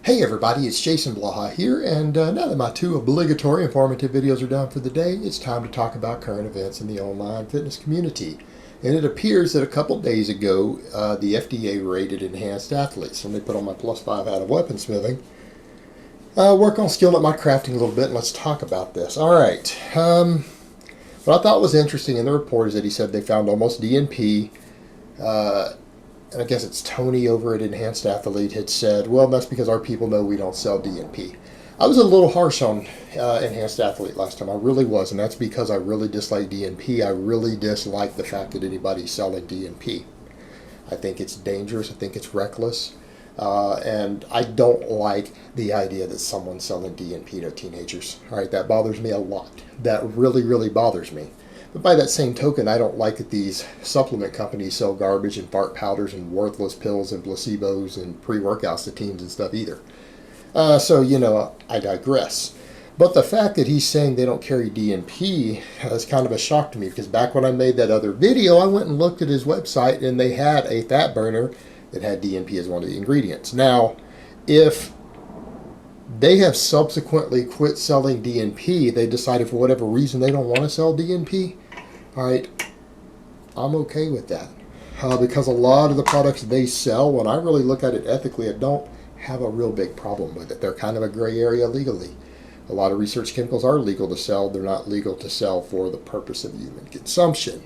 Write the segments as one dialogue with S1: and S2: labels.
S1: Hey everybody, it's Jason Blaha here, and now that my two obligatory informative videos are done for the day, it's time to talk about current events in the online fitness community. And it appears that a couple days ago, the FDA rated enhanced athletes. Let me put on my +5 out of weaponsmithing. Work on skilling up my crafting a little bit, and let's talk about this. All right. What I thought was interesting in the report is that he said they found almost DNP. And I guess it's Tony over at Enhanced Athlete had said, well, that's because our people know we don't sell DNP. I was a little harsh on Enhanced Athlete last time. I really was, and that's because I really dislike DNP. I really dislike the fact that anybody's selling DNP. I think it's dangerous. I think it's reckless. And I don't like the idea that someone's selling DNP to teenagers. All right, that bothers me a lot. That really, really bothers me. But by that same token, I don't like that these supplement companies sell garbage and fart powders and worthless pills and placebos and pre-workouts to teens and stuff either. So, I digress. But the fact that he's saying they don't carry DNP is kind of a shock to me, because back when I made that other video, I went and looked at his website and they had a fat burner that had DNP as one of the ingredients. Now, if they have subsequently quit selling DNP, they decided for whatever reason they don't want to sell DNP, all right, I'm okay with that. Because a lot of the products they sell, when I really look at it ethically, I don't have a real big problem with it. They're kind of a gray area legally. A lot of research chemicals are legal to sell. They're not legal to sell for the purpose of human consumption.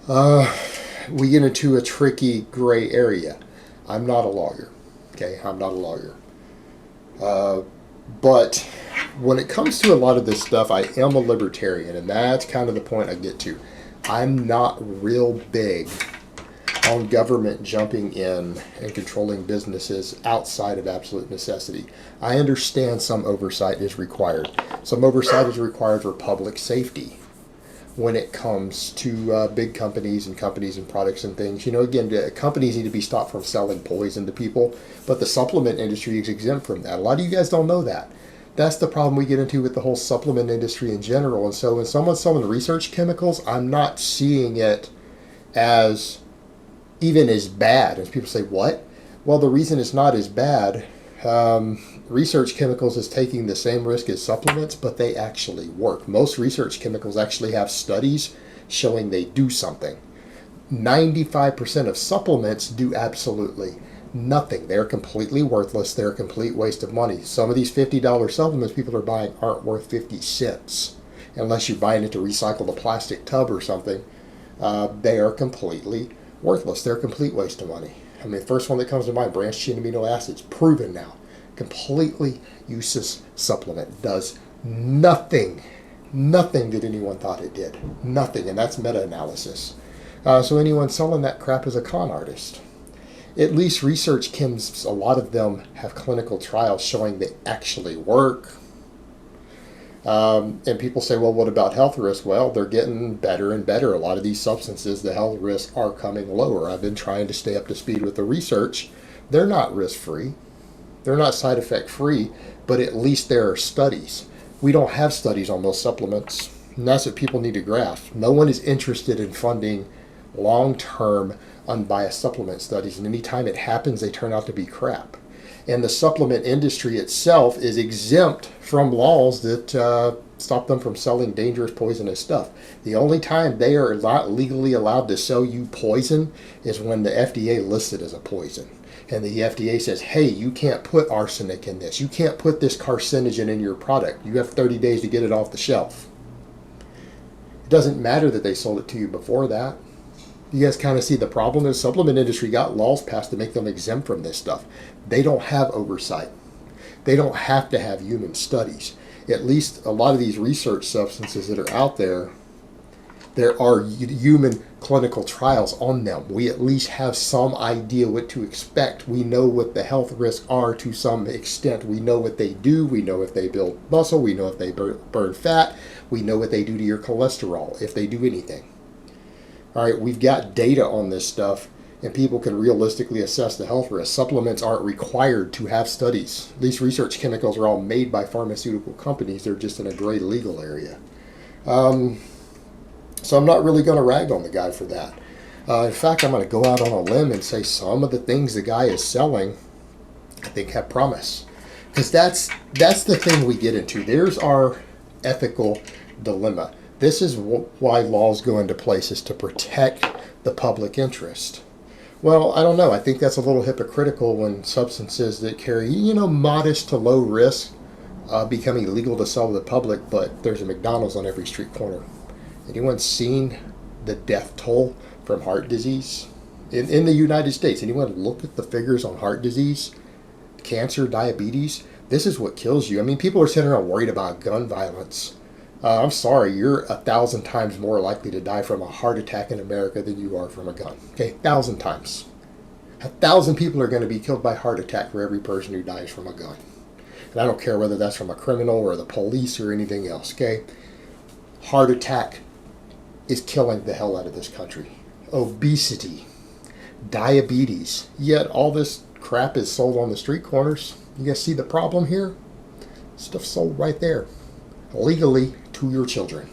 S1: We get into a tricky gray area. I'm not a lawyer. Okay, I'm not a lawyer. But when it comes to a lot of this stuff, I am a libertarian, and that's kind of the point I get to. I'm not real big on government jumping in and controlling businesses outside of absolute necessity. I understand some oversight is required. Some oversight is required for public safety when it comes to big companies and products and things. Again, companies need to be stopped from selling poison to people, but the supplement industry is exempt from that. A lot of you guys don't know that. That's the problem we get into with the whole supplement industry in general. And so when someone's selling research chemicals, I'm not seeing it as even as bad. As people say, what? Well, the reason it's not as bad, research chemicals is taking the same risk as supplements, but they actually work. Most research chemicals actually have studies showing they do something. 95% of supplements do absolutely nothing. They're completely worthless. They're a complete waste of money. Some of these $50 supplements people are buying aren't worth 50 cents. Unless you're buying it to recycle the plastic tub or something. They are completely worthless. They're a complete waste of money. I mean, the first one that comes to mind, branched chain amino acids, proven now. Completely useless supplement. Does nothing. Nothing that anyone thought it did. Nothing. And that's meta-analysis. So anyone selling that crap is a con artist. At least research chems, a lot of them have clinical trials showing they actually work. And people say, well, what about health risk? Well, they're getting better and better. A lot of these substances, the health risks are coming lower. I've been trying to stay up to speed with the research. They're not risk-free. They're not side effect free, but at least there are studies. We don't have studies on those supplements, and that's what people need to grasp. No one is interested in funding long-term unbiased supplement studies, and anytime it happens, they turn out to be crap. And the supplement industry itself is exempt from laws that stop them from selling dangerous, poisonous stuff. The only time they are not legally allowed to sell you poison is when the FDA lists it as a poison. And the FDA says, hey, you can't put arsenic in this. You can't put this carcinogen in your product. You have 30 days to get it off the shelf. It doesn't matter that they sold it to you before that. You guys kind of see the problem. The supplement industry got laws passed to make them exempt from this stuff. They don't have oversight. They don't have to have human studies. At least a lot of these research substances that are out there, there are human clinical trials on them. We at least have some idea what to expect. We know what the health risks are to some extent. We know what they do. We know if they build muscle. We know if they burn fat. We know what they do to your cholesterol, if they do anything. All right, we've got data on this stuff, and people can realistically assess the health risks. Supplements aren't required to have studies. These research chemicals are all made by pharmaceutical companies. They're just in a gray legal area. So I'm not really going to rag on the guy for that. In fact, I'm going to go out on a limb and say some of the things the guy is selling think have promise. Because that's the thing we get into. There's our ethical dilemma. This is why laws go into place, is to protect the public interest. Well, I don't know. I think that's a little hypocritical when substances that carry, modest to low risk become illegal to sell to the public, but there's a McDonald's on every street corner. Anyone seen the death toll from heart disease in the United States? Anyone look at the figures on heart disease, cancer, diabetes? This is what kills you. I mean, people are sitting around worried about gun violence. I'm sorry, you're 1,000 times more likely to die from a heart attack in America than you are from a gun. Okay, 1,000 times. 1,000 people are going to be killed by heart attack for every person who dies from a gun. And I don't care whether that's from a criminal or the police or anything else, okay? Heart attack is killing the hell out of this country. Obesity, diabetes, yet all this crap is sold on the street corners. You guys see the problem here? Stuff sold right there, legally to your children.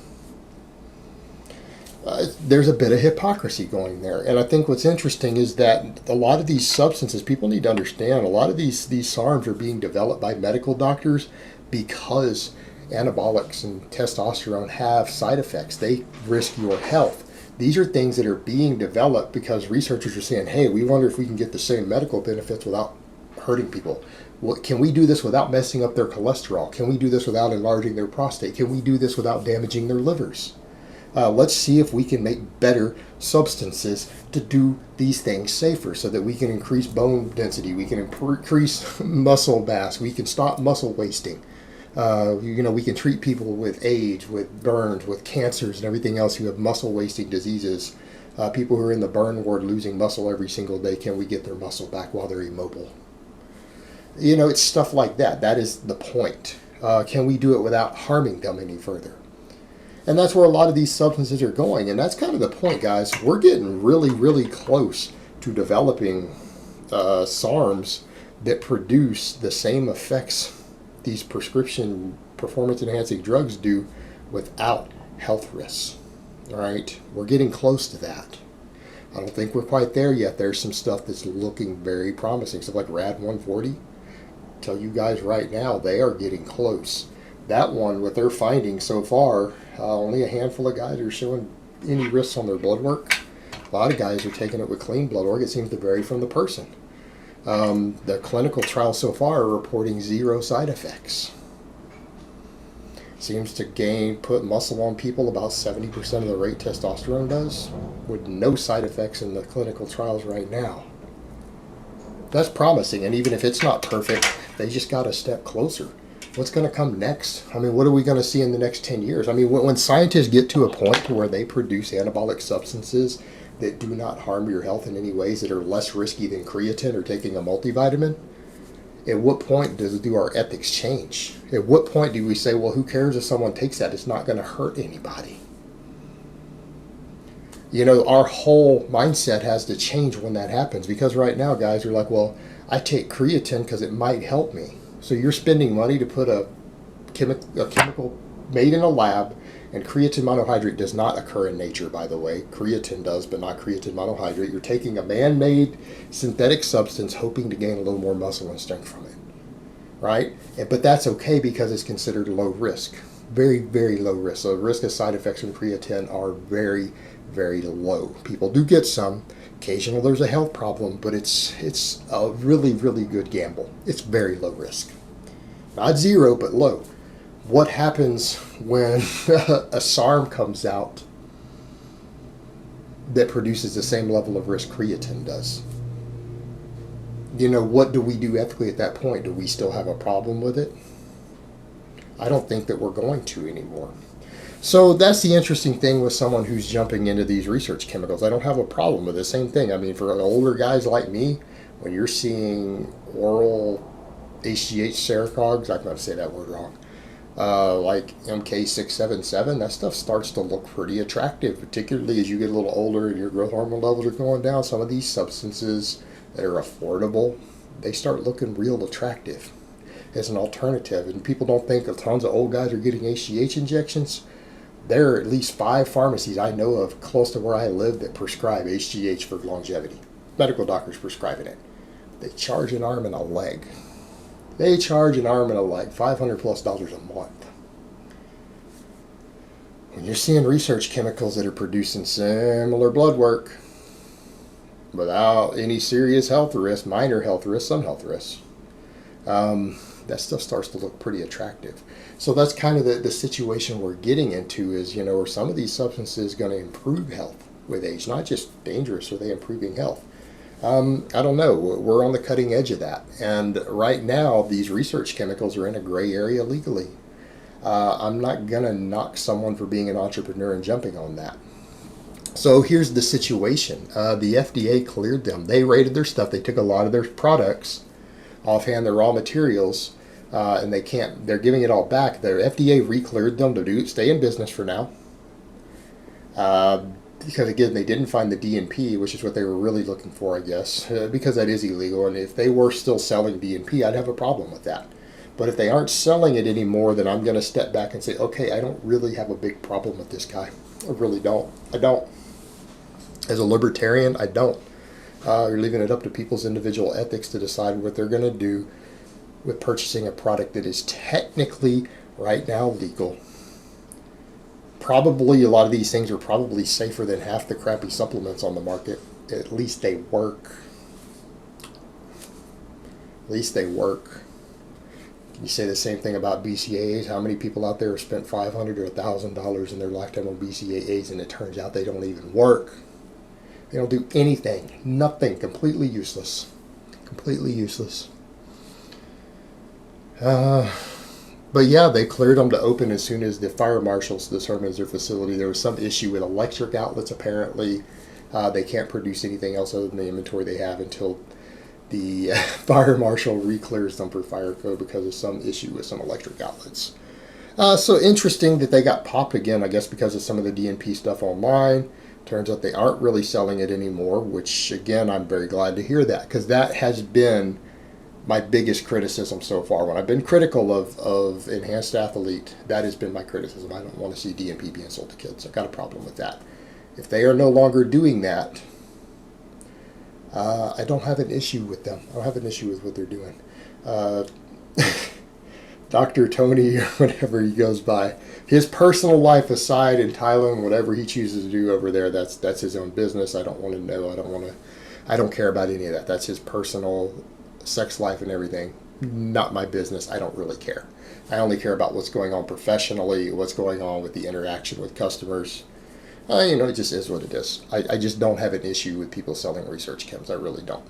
S1: There's a bit of hypocrisy going there. And I think what's interesting is that a lot of these substances, people need to understand, a lot of these SARMs are being developed by medical doctors because anabolics and testosterone have side effects. They risk your health. These are things that are being developed because researchers are saying, hey, we wonder if we can get the same medical benefits without hurting people. Can we do this without messing up their cholesterol? Can we do this without enlarging their prostate? Can we do this without damaging their livers? Let's see if we can make better substances to do these things safer so that we can increase bone density, we can increase muscle mass, we can stop muscle wasting. We can treat people with age, with burns, with cancers and everything else who have muscle wasting diseases. People who are in the burn ward losing muscle every single day, can we get their muscle back while they're immobile? It's stuff like that. That is the point. Can we do it without harming them any further? And that's where a lot of these substances are going. And that's kind of the point, guys. We're getting really, really close to developing SARMs that produce the same effects these prescription performance-enhancing drugs do without health risks. All right? We're getting close to that. I don't think we're quite there yet. There's some stuff that's looking very promising. Stuff like RAD 140. Tell you guys right now, they are getting close. That one, with their findings so far, only a handful of guys are showing any risks on their blood work. A lot of guys are taking it with clean blood work. It seems to vary from the person. The clinical trials so far are reporting 0 side effects. Seems to put muscle on people about 70% of the rate testosterone does, with no side effects in the clinical trials right now. That's promising, and even if it's not perfect, they just got a step closer. What's going to come next? I mean, what are we going to see in the next 10 years? I mean, when scientists get to a point to where they produce anabolic substances that do not harm your health in any ways, that are less risky than creatine or taking a multivitamin, at what point do our ethics change? At what point do we say, well, who cares if someone takes that? It's not going to hurt anybody. Our whole mindset has to change when that happens, because right now guys are like, well, I take creatine because it might help me. So you're spending money to put a chemical made in a lab, and creatine monohydrate does not occur in nature, by the way. Creatine does, but not creatine monohydrate. You're taking a man-made synthetic substance hoping to gain a little more muscle and strength from it, right? But that's okay because it's considered low risk. Very, very low risk. So the risk of side effects from creatine are very, very low. People do get some. Occasionally there's a health problem, but it's a really, really good gamble. It's very low risk. Not 0, but low. What happens when a SARM comes out that produces the same level of risk creatine does? What do we do ethically at that point? Do we still have a problem with it? I don't think that we're going to anymore. So that's the interesting thing with someone who's jumping into these research chemicals. I don't have a problem with the same thing. I mean, for older guys like me, when you're seeing oral HGH serocogs, I'm going to say that word wrong, like MK677, that stuff starts to look pretty attractive, particularly as you get a little older and your growth hormone levels are going down. Some of these substances that are affordable, they start looking real attractive as an alternative. And people don't think tons of old guys are getting HGH injections. There are at least 5 pharmacies I know of close to where I live that prescribe HGH for longevity. Medical doctors prescribing it. They charge an arm and a leg. They charge an arm and a leg, $500+ a month. When you're seeing research chemicals that are producing similar blood work without any serious health risk, minor health risks, some health risks, that stuff starts to look pretty attractive. So that's kind of the situation we're getting into is, are some of these substances going to improve health with age? Not just dangerous, are they improving health? I don't know. We're on the cutting edge of that. And right now, these research chemicals are in a gray area legally. I'm not going to knock someone for being an entrepreneur and jumping on that. So here's the situation. The FDA cleared them. They rated their stuff. They took a lot of their products, offhand their raw materials, and they're giving it all back. Their FDA re-cleared them to stay in business for now. Because again, they didn't find the DNP, which is what they were really looking for, I guess, because that is illegal. And if they were still selling DNP, I'd have a problem with that. But if they aren't selling it anymore, then I'm going to step back and say, okay, I don't really have a big problem with this guy. I really don't. I don't. As a libertarian, I don't. You're leaving it up to people's individual ethics to decide what they're going to do with purchasing a product that is technically right now legal. Probably a lot of these things are probably safer than half the crappy supplements on the market. At least they work. At least they work. You say the same thing about BCAAs. How many people out there have spent $500 or $1,000 in their lifetime on BCAAs and it turns out they don't even work? They don't do anything. Nothing. Completely useless. Completely useless. But yeah, they cleared them to open as soon as the fire marshals determined their facility. There was some issue with electric outlets, apparently. They can't produce anything else other than the inventory they have until the fire marshal re-clears them for fire code because of some issue with some electric outlets. So interesting that they got popped again, I guess because of some of the DNP stuff online. Turns out they aren't really selling it anymore, which again, I'm very glad to hear that, because that has been my biggest criticism so far. When I've been critical of Enhanced Athlete, that has been my criticism. I don't want to see DNP being sold to kids. I've got a problem with that. If they are no longer doing that, I don't have an issue with them. I don't have an issue with what they're doing. Dr. Tony, or whatever he goes by, his personal life aside in Thailand, whatever he chooses to do over there, that's his own business. I don't want to know. I don't care about any of that. That's his personal sex life and everything. Not my business. I don't really care. I only care about what's going on professionally, what's going on with the interaction with customers. It just is what it is. I just don't have an issue with people selling research chems. I really don't.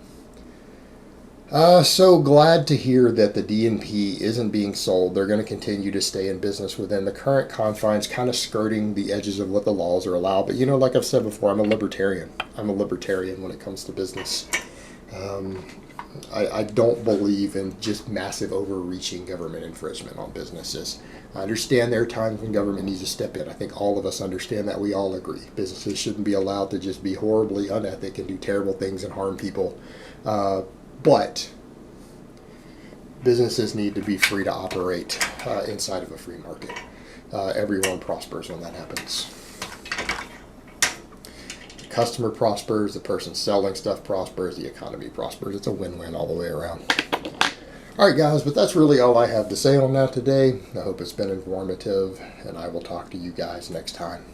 S1: So glad to hear that the DNP isn't being sold. They're going to continue to stay in business within the current confines, kind of skirting the edges of what the laws are allowed. But, like I've said before, I'm a libertarian. I'm a libertarian when it comes to business. I don't believe in just massive overreaching government infringement on businesses. I understand there are times when government needs to step in. I think all of us understand that. We all agree. Businesses shouldn't be allowed to just be horribly unethical and do terrible things and harm people. But businesses need to be free to operate inside of a free market. Everyone prospers when that happens. The customer prospers, the person selling stuff prospers, the economy prospers. It's a win-win all the way around. All right, guys, but that's really all I have to say on that today. I hope it's been informative, and I will talk to you guys next time.